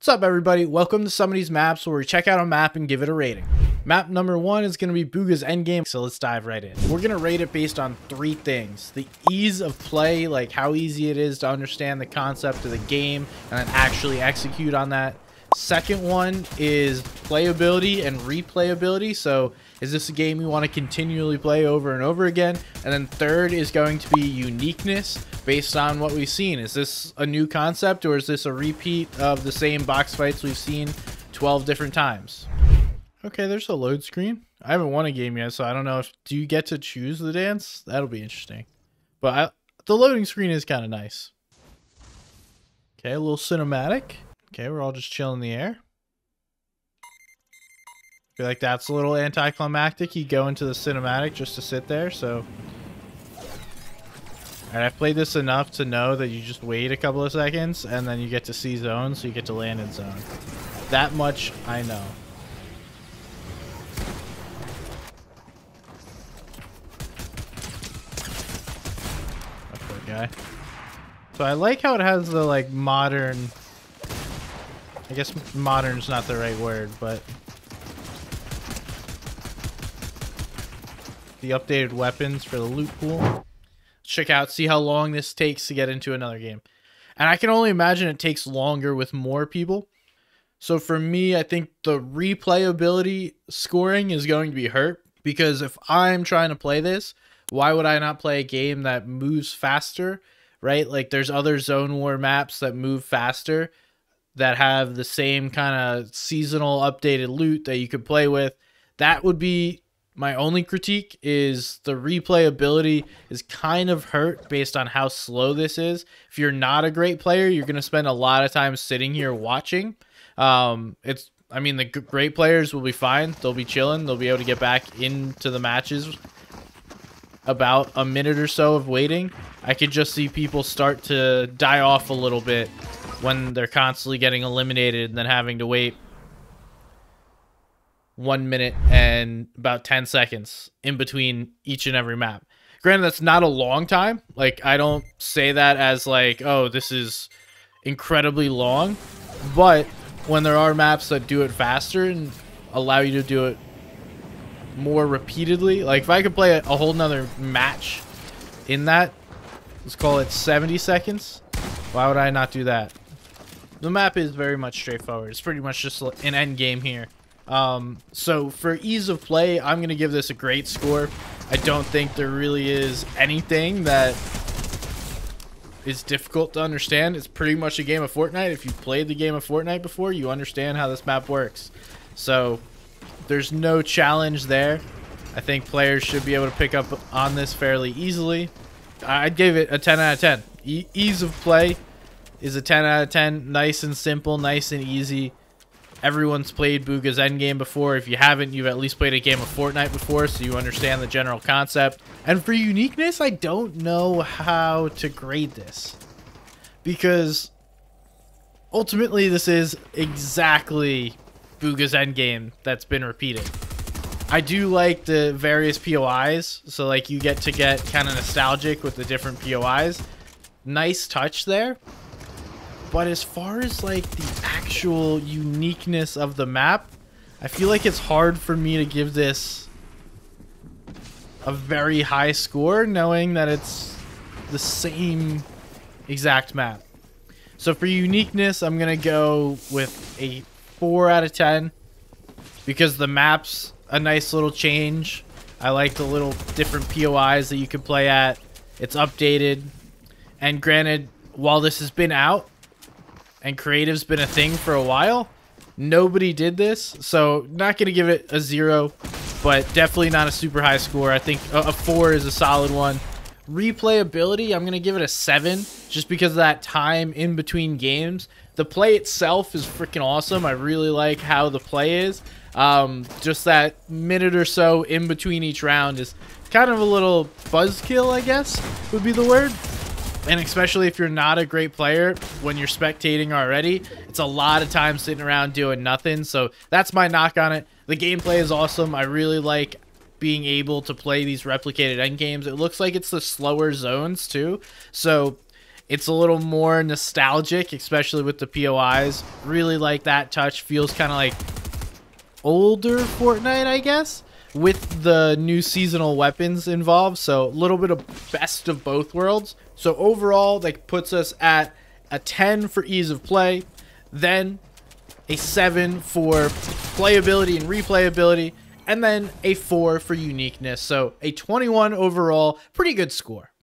What's up, everybody? Welcome to some of these maps where we check out a map and give it a rating. Map number 1 is going to be Bugha's Endgame, so let's dive right in. We're going to rate it based on 3 things. The ease of play, like how easy it is to understand the concept of the game and then actually execute on that. Second one is playability and replayability, so is this a game you want to continually play over and over again? And then third is going to be uniqueness based on what we've seen. Is this a new concept or is this a repeat of the same box fights we've seen 12 different times? Okay, there's a load screen. I haven't won a game yet, so I don't know if do you get to choose the dance? That'll be interesting. But the loading screen is kind of nice. Okay, a little cinematic. Okay, we're all just chilling in the air. Feel like that's a little anticlimactic. You go into the cinematic just to sit there, so. Alright, I've played this enough to know that you just wait a couple of seconds and then you get to see zone, so you get to land in zone. That much I know. That poor guy. So I like how it has the like modern. I guess modern's not the right word, but the updated weapons for the loot pool. Check out, see how long this takes to get into another game. And I can only imagine it takes longer with more people. So for me, I think the replayability scoring is going to be hurt, because if I'm trying to play this, why would I not play a game that moves faster, right? Like there's other Zone War maps that move faster, that have the same kind of seasonal updated loot that you could play with. That would be my only critique, is the replayability is kind of hurt based on how slow this is. If you're not a great player, you're going to spend a lot of time sitting here watching. I mean, the great players will be fine. They'll be chilling. They'll be able to get back into the matches about a minute or so of waiting. I could just see people start to die off a little bit when they're constantly getting eliminated and then having to wait 1 minute and about 10 seconds in between each and every map. Granted, that's not a long time. Like, I don't say that as like, oh, this is incredibly long. But when there are maps that do it faster and allow you to do it more repeatedly, like if I could play a whole nother match in that, let's call it 70 seconds, why would I not do that? The map is very much straightforward. It's pretty much just an end game here. So for ease of play, I'm going to give this a great score. I don't think there really is anything that is difficult to understand. It's pretty much a game of Fortnite. If you've played the game of Fortnite before, you understand how this map works. So there's no challenge there. I think players should be able to pick up on this fairly easily. I'd give it a 10 out of 10. Ease of play is a 10 out of 10. Nice and simple, nice and easy. Everyone's played Bugha's Endgame before. If you haven't, you've at least played a game of Fortnite before, so you understand the general concept. And for uniqueness, I don't know how to grade this, because ultimately this is exactly Bugha's Endgame that's been repeated. I do like the various POIs, so like you get to get kind of nostalgic with the different POIs. Nice touch there. But as far as like the actual uniqueness of the map, I feel like it's hard for me to give this a very high score, knowing that it's the same exact map. So for uniqueness, I'm going to go with a 4 out of 10, because the map's a nice little change. I like the little different POIs that you can play at. It's updated. And granted, while this has been out, and creative's been a thing for a while, nobody did this, so not going to give it a 0, but definitely not a super high score. I think a 4 is a solid one. Replayability, I'm going to give it a 7, just because of that time in between games. The play itself is freaking awesome. I really like how the play is. Just that minute or so in between each round is kind of a little buzzkill, I guess, would be the word. And especially if you're not a great player, when you're spectating already, it's a lot of time sitting around doing nothing. So that's my knock on it. The gameplay is awesome. I really like being able to play these replicated end games. It looks like it's the slower zones too. So It's a little more nostalgic, especially with the POIs. Really like that touch. Feels kind of like older Fortnite, I guess, with the new seasonal weapons involved. So a little bit of best of both worlds. So overall, that puts us at a 10 for ease of play, then a 7 for playability and replayability, and then a 4 for uniqueness. So a 21 overall, pretty good score.